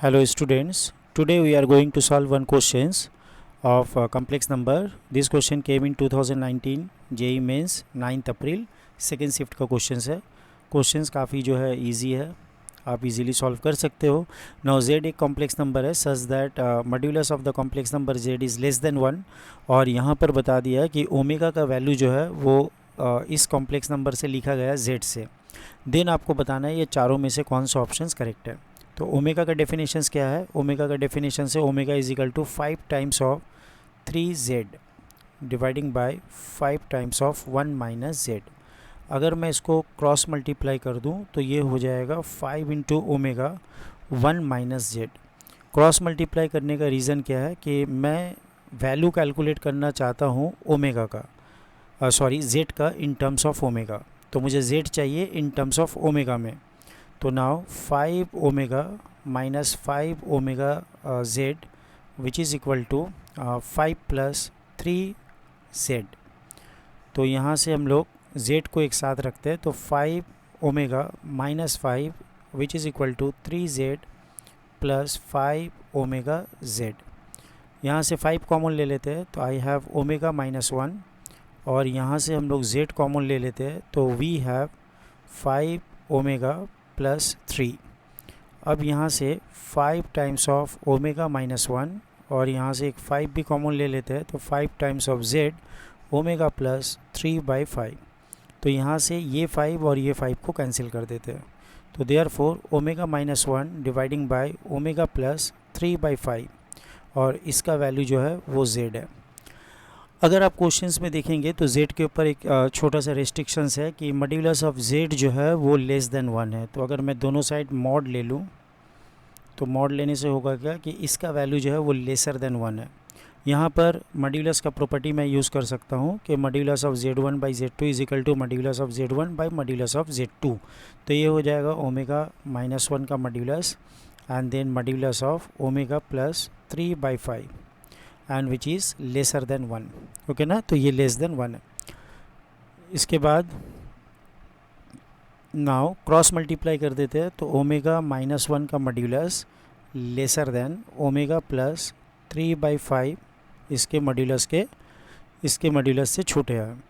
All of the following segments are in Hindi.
Hello students, today we are going to solve one questions of complex number. This question came in 2019 JEE Mains 9th April second shift का क्वेश्चंस है. क्वेश्चंस काफ़ी जो है इजी है, आप इजीली सॉल्व कर सकते हो. नाउ z एक कॉम्प्लेक्स नंबर है such that modulus of the complex number z is less than 1 और यहाँ पर बता दिया है कि ओमेगा का वैल्यू जो है वो इस कॉम्प्लेक्स नंबर से लिखा गया है z से. देन आपको बताना है ये चारों में से कौन सा ऑप्शन करेक्ट है. तो ओमेगा का डेफिनेशंस क्या है? ओमेगा का डेफिनेशन से omega is equal to 5 times of 3z dividing by 5 times of 1 minus z. अगर मैं इसको क्रॉस मल्टीप्लाई कर दूं तो ये हो जाएगा 5 into omega 1 minus z. Cross multiply करने का रीज़न क्या है कि मैं वैल्यू कैलकुलेट करना चाहता हूँ ओमेगा का, z का इन टर्म्स ऑफ ओमेगा. तो मुझे z चाहिए इन टर्म्स ऑफ ओमेगा में. तो now 5 omega minus 5 omega z which is equal to 5 plus 3z. तो यहाँ से हम लोग z को एक साथ रखते हैं तो 5 omega minus 5 which is equal to 3z plus 5 omega z. यहाँ से 5 कॉमन ले लेते हैं तो आई हैव ओमेगा माइनस 1 और यहाँ से हम लोग z कॉमन ले लेते हैं तो वी हैव 5 ओमेगा प्लस 3. अब यहाँ से 5 टाइम्स ऑफ ओमेगा माइनस 1 और यहाँ से एक 5 भी कॉमन ले लेते हैं तो 5 times of z omega plus 3/5. तो यहाँ से ये 5 और ये 5 को कैंसिल कर देते हैं. तो therefore omega minus 1 dividing by omega plus 3/5 और इसका वैल्यू जो है वो z है. अगर आप क्वेश्चंस में देखेंगे तो z के ऊपर एक छोटा सा रेस्ट्रिक्शंस है कि मॉड्यूलस ऑफ z जो है वो लेस देन 1 है. तो अगर मैं दोनों साइड मॉड ले लूँ तो मॉड लेने से होगा क्या कि इसका वैल्यू जो है वो लेसर देन 1 है. यहाँ पर मॉड्यूलस का प्रॉपर्टी मैं यूज़ कर सकता हूँ कि modulus of z1 by z2 is equal to modulus of z1 by modulus of z2. तो ये हो जाएगा ओमेगा माइनस 1 का modulus and then modulus of omega plus 3/5 and which is lesser than 1. Okay ना, तो ये लेस देन 1 है. इसके बाद नाउ क्रॉस मल्टीप्लाई कर देते हैं तो ओमेगा माइनस 1 का modulus lesser than omega plus 3/5 इसके मॉड्यूलस से छोटे हैं.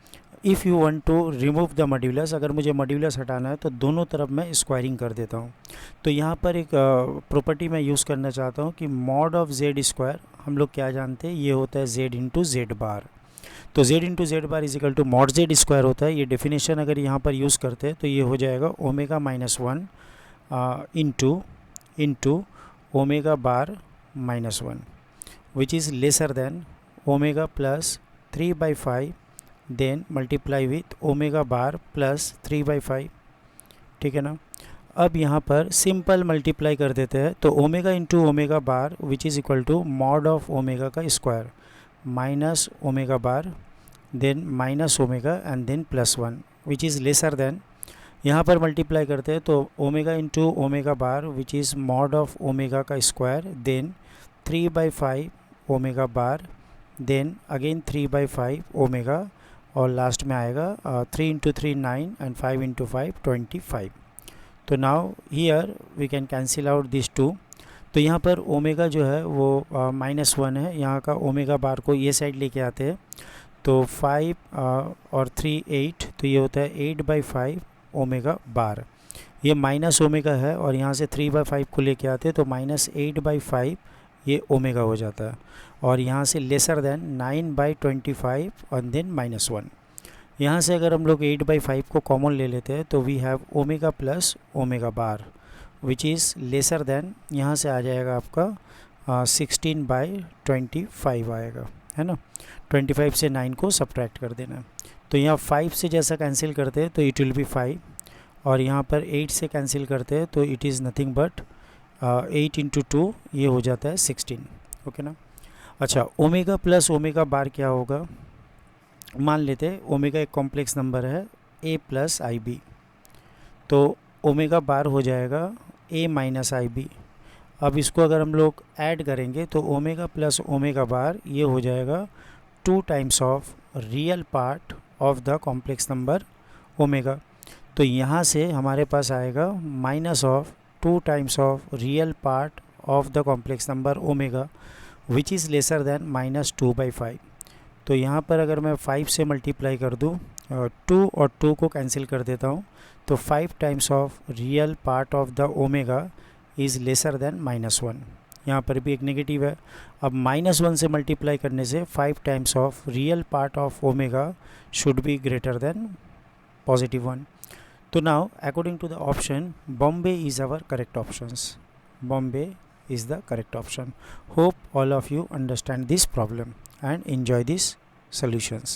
If you want to remove the modulus, अगर मुझे मॉड्यूलस हटाना है तो दोनों तरफ मैं स्क्वायरिंग कर देता हूँ. तो यहाँ पर एक प्रॉपर्टी मैं यूज़ करना चाहता हूँ कि मॉड ऑफ z स्क्वायर हम लोग क्या जानते हैं, ये होता है z इंटू जेड बार. तो z into z bar is equal to mod z square होता है. ये डेफिनेशन अगर यहाँ पर यूज़ करते हैं तो ये हो जाएगा omega minus 1 into omega bar minus 1 which is lesser than omega plus 3/5 then multiply with omega bar plus 3/5. ठीक है ना. अब यहाँ पर सिंपल मल्टीप्लाई कर देते हैं तो omega into omega bar which is equal to mod of omega का square minus omega bar then minus omega and then plus 1 which is lesser than. यहाँ पर मल्टीप्लाई करते हैं तो omega into omega bar which is mod of omega का square then 3/5 omega bar then again 3/5 omega और लास्ट में आएगा 3 इंटू 3 9 एंड 5 इंटू 5 25. तो now here we can cancel out this 2. तो यहाँ पर ओमेगा जो है वो माइनस 1 है. यहाँ का ओमेगा बार को ये साइड लेके आते हैं तो 5 और 3 8, तो ये होता है 8/5 ओमेगा बार. ये माइनस ओमेगा है और यहाँ से 3/5 को लेके आते हैं तो माइनस 8/5 ये ओमेगा हो जाता है और यहाँ से लेसर देन 9/25 और देन माइनस 1. यहाँ से अगर हम लोग 8/5 को कॉमन ले लेते हैं तो we have omega plus omega bar which is lesser than, यहाँ से आ जाएगा आपका 16/25 आएगा, है ना. 25 से 9 को सब्ट्रैक्ट कर देना है. तो यहाँ 5 से जैसा कैंसिल करते हैं तो इट विल बी 5 और यहाँ पर 8 से कैंसिल करते हैं तो it is nothing but 8 into 2 ये हो जाता है 16. ओके ना. अच्छा, ओमेगा प्लस ओमेगा बार क्या होगा, मान लेते हैं ओमेगा एक कॉम्प्लेक्स नंबर है a प्लस आई बी. तो ओमेगा बार हो जाएगा a माइनस आई बी. अब इसको अगर हम लोग ऐड करेंगे तो ओमेगा प्लस ओमेगा बार ये हो जाएगा 2 times of real part of the complex number omega. तो यहाँ से हमारे पास आएगा minus of 2 times of real part of the complex number omega which is lesser than -2/5। तो यहाँ पर अगर मैं 5 से मल्टीप्लाई कर दूँ 2 और 2 को कैंसिल कर देता हूँ, तो 5 times of real part of the omega is lesser than -1। यहाँ पर भी एक नेगेटिव है। अब -1 से मल्टीप्लाई करने से 5 times of real part of omega should be greater than +1। तो now according to the option Bombay is our correct options. Bombay is the correct option. Hope all of you understand this problem and enjoy these solutions.